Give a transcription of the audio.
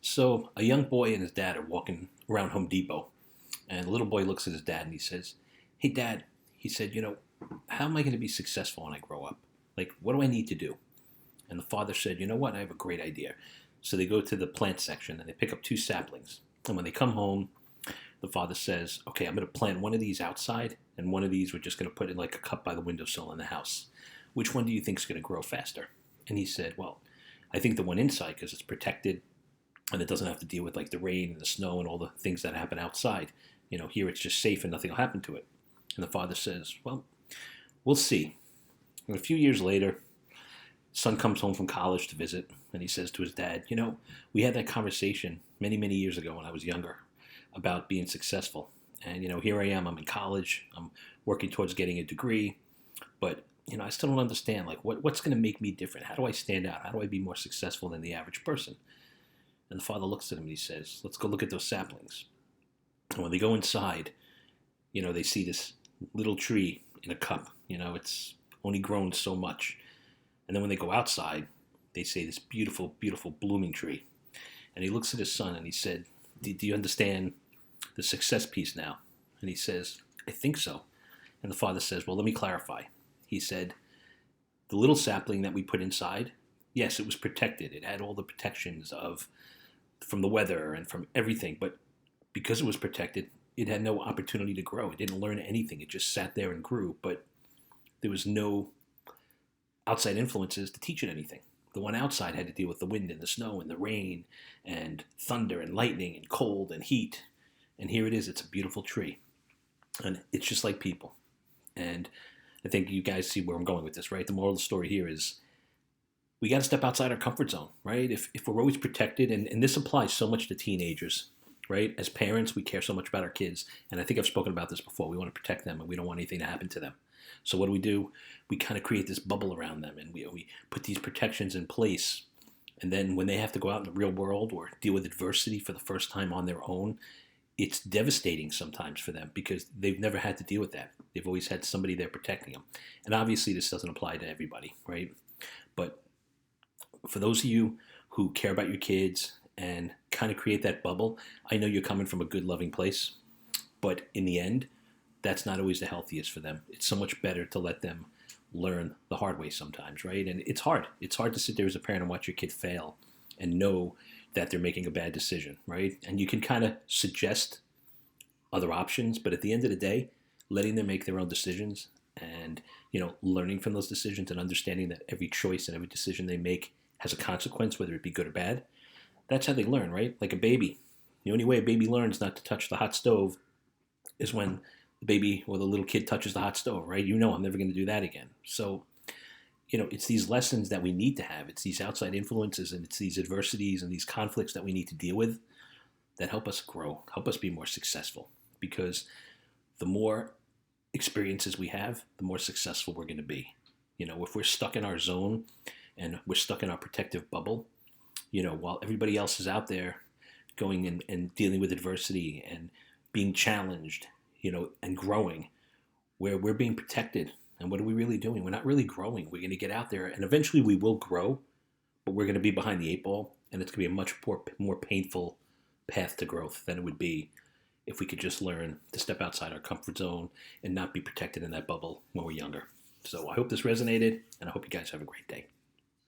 So a young boy and his dad are walking around Home Depot, and the little boy looks at his dad and he says, "Hey, Dad," he said, "how am I going to be successful when I grow up? Like, what do I need to do?" And the father said, "You know what? I have a great idea." So they go to the plant section and they pick up two saplings. And when they come home, the father says, "Okay, I'm going to plant one of these outside, and one of these we're just going to put in like a cup by the windowsill in the house. Which one do you think is going to grow faster?" And he said, "Well, I think the one inside because it's protected and it doesn't have to deal with like the rain and the snow and all the things that happen outside. Here it's just safe and nothing will happen to it." And the father says, "Well, we'll see." And a few years later, son comes home from college to visit, and he says to his dad, "We had that conversation many, many years ago when I was younger about being successful. And, here I am, I'm in college, I'm working towards getting a degree, but, I still don't understand, like, what's going to make me different? How do I stand out? How do I be more successful than the average person?" And the father looks at him and he says, "Let's go look at those saplings." And when they go inside, they see this little tree in a cup. It's only grown so much. And then when they go outside, they see this beautiful, beautiful blooming tree. And he looks at his son and he said, Do you understand the success piece now?" And he says, "I think so." And the father says, "Well, let me clarify." He said, "The little sapling that we put inside, yes, it was protected. It had all the protections from the weather and from everything. But because it was protected, it had no opportunity to grow. It didn't learn anything. It just sat there and grew. But there was no outside influences to teach it anything. The one outside had to deal with the wind and the snow and the rain and thunder and lightning and cold and heat. And here it is. It's a beautiful tree. And it's just like people. And I think you guys see where I'm going with this, right? The moral of the story here is we got to step outside our comfort zone, right? If we're always protected, and this applies so much to teenagers, right? As parents, we care so much about our kids. And I think I've spoken about this before. We want to protect them and we don't want anything to happen to them. So what do? We kind of create this bubble around them and we put these protections in place. And then when they have to go out in the real world or deal with adversity for the first time on their own, it's devastating sometimes for them because they've never had to deal with that. They've always had somebody there protecting them. And obviously this doesn't apply to everybody, right? But for those of you who care about your kids and kind of create that bubble, I know you're coming from a good, loving place. But in the end, that's not always the healthiest for them. It's so much better to let them learn the hard way sometimes, right? And it's hard. It's hard to sit there as a parent and watch your kid fail and know that they're making a bad decision, right? And you can kind of suggest other options, but at the end of the day, letting them make their own decisions and, learning from those decisions and understanding that every choice and every decision they make has a consequence, whether it be good or bad, that's how they learn, right? Like a baby. The only way a baby learns not to touch the hot stove is when the baby or the little kid touches the hot stove, right? I'm never going to do that again. So, it's these lessons that we need to have. It's these outside influences and it's these adversities and these conflicts that we need to deal with that help us grow, help us be more successful. Because the more experiences we have, the more successful we're going to be. If we're stuck in our zone and we're stuck in our protective bubble, while everybody else is out there going and dealing with adversity and being challenged, and growing, where we're being protected. And what are we really doing? We're not really growing. We're going to get out there and eventually we will grow, but we're going to be behind the eight ball and it's going to be a much more painful path to growth than it would be if we could just learn to step outside our comfort zone and not be protected in that bubble when we're younger. So I hope this resonated and I hope you guys have a great day.